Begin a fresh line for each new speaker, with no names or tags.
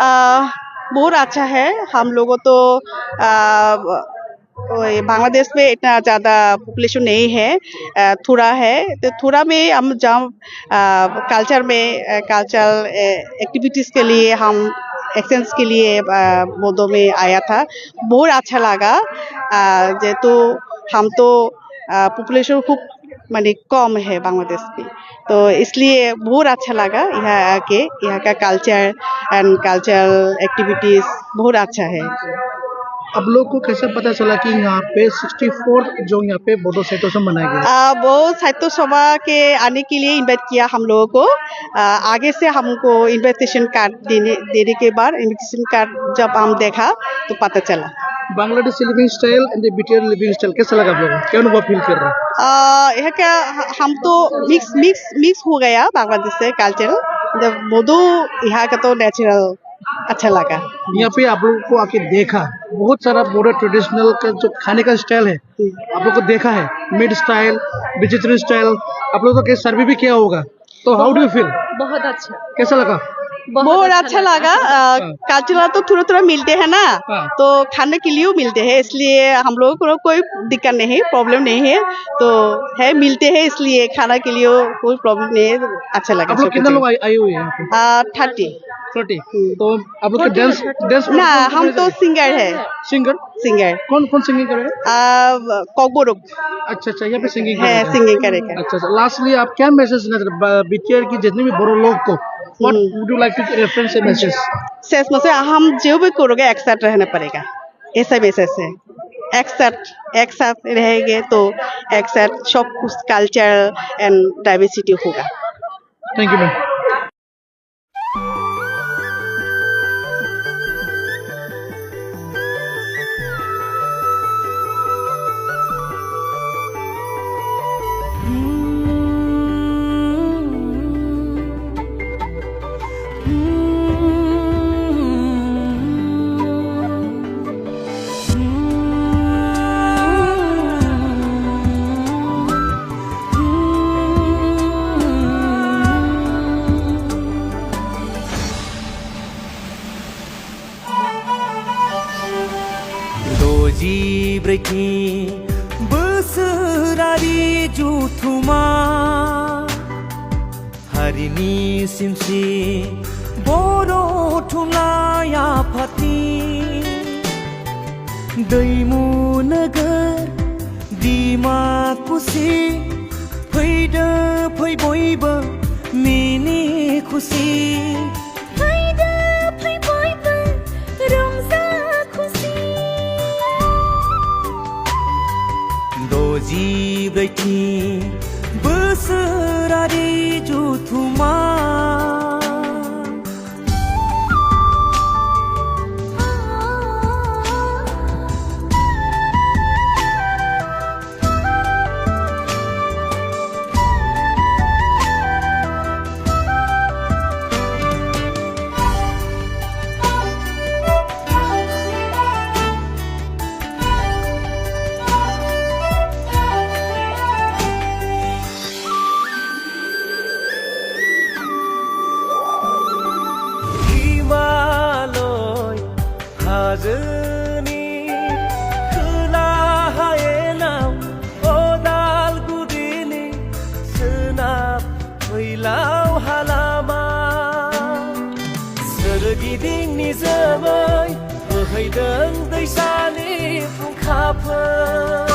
बहुत अच्छा है। हम लोगों तो बांग्लादेश में इतना ज़्यादा पॉपुलेशन नहीं है, थोड़ा है। तो थोड़ा में हम जब कल्चर में कल्चरल एक्टिविटीज़ के लिए हम एक्सचेंज के लिए बोधो में आया था, बहुत अच्छा लगा। जेहेतु हम तो पॉपुलेशन खूब माने कम है बांग्लादेश में, तो इसलिए बहुत अच्छा लगा यहाँ आके। यहाँ का कल्चर एंड कल्चरल एक्टिविटीज़ बहुत अच्छा है।
अब लोग को कैसे पता चला कि यहाँ पे 64th जो यहाँ पे बोडो साहित्योत्सव मनाया गया?
वो साहित्योत्सव के आने के लिए इनवाइट किया हम लोगों को। आगे से हमको इनविटेशन कार्ड देने के बाद इनविटेशन कार्ड जब हम देखा तो पता चला।
Bangladeshi living style and BTR living style कैसा लगा आप लोगों को? क्या अनुभव फील कर रहे हैं?
यहाँ का हम तो मिक्स हो गया बांग्लादेश से कल्चर। जब बोधो यहाँ का तो नेचुरल अच्छा लगा।
यहाँ पे आप लोगों को आके देखा बहुत सारा बोडो ट्रेडिशनल का जो खाने का स्टाइल है आप लोगों को देखा है, मिड स्टाइल, वेजिटेरियन स्टाइल, आप लोगों को सर्वे भी किया होगा, तो हाउ डू यू फील?
बहुत अच्छा,
कैसा लगा?
बहुत अच्छा लगा। कल्चरल तो थोड़ा थोड़ा मिलते हैं ना, तो खाने के लिए मिलते हैं, इसलिए हम लोगों को कोई दिक्कत नहीं है, प्रॉब्लम नहीं है। तो है मिलते हैं, इसलिए खाना के लिए कोई प्रॉब्लम नहीं है। अच्छा लगा।
आप लोग कितने लोग आए हुए हैं यहाँ पे?
30।
तो आप लोग डांस
ना, हम तो सिंगर है।
सिंगर कौन सिंगिंग करेगा?
कॉकबोरुक।
अच्छा, यहाँ पे सिंगिंग
है, सिंगिंग करेगा।
अच्छा, लास्टली आप क्या मैसेज देना चाहते हैं बीटीआर की जितने भी बोडो लोग को? What would you like to reference a message?
शेष में से हम जो भी करोगे एक साथ रहना पड़ेगा, ऐसा मैसेज है। एक साथ रहेंगे तो एक साथ सब कुछ कल्चर एंड डाइवर्सिटी होगा।
Thank you ma'am.
जिब्रैथि बोसोरारि जुथुमा हारिनि सिनस्रि बर' थुनलाइ आफादनि दैमु नोगोर डिमाकुसि फैदो फै बयबो मिनि खुसि जिब्रैथि बोसोरारि जुथुमा हाजोनि खोला हायेनाव अदालगुरिनि सोनाब फैलाव हालामा सोरगिदिं निजोमै बोहैदों दैसानि फुंखाफोर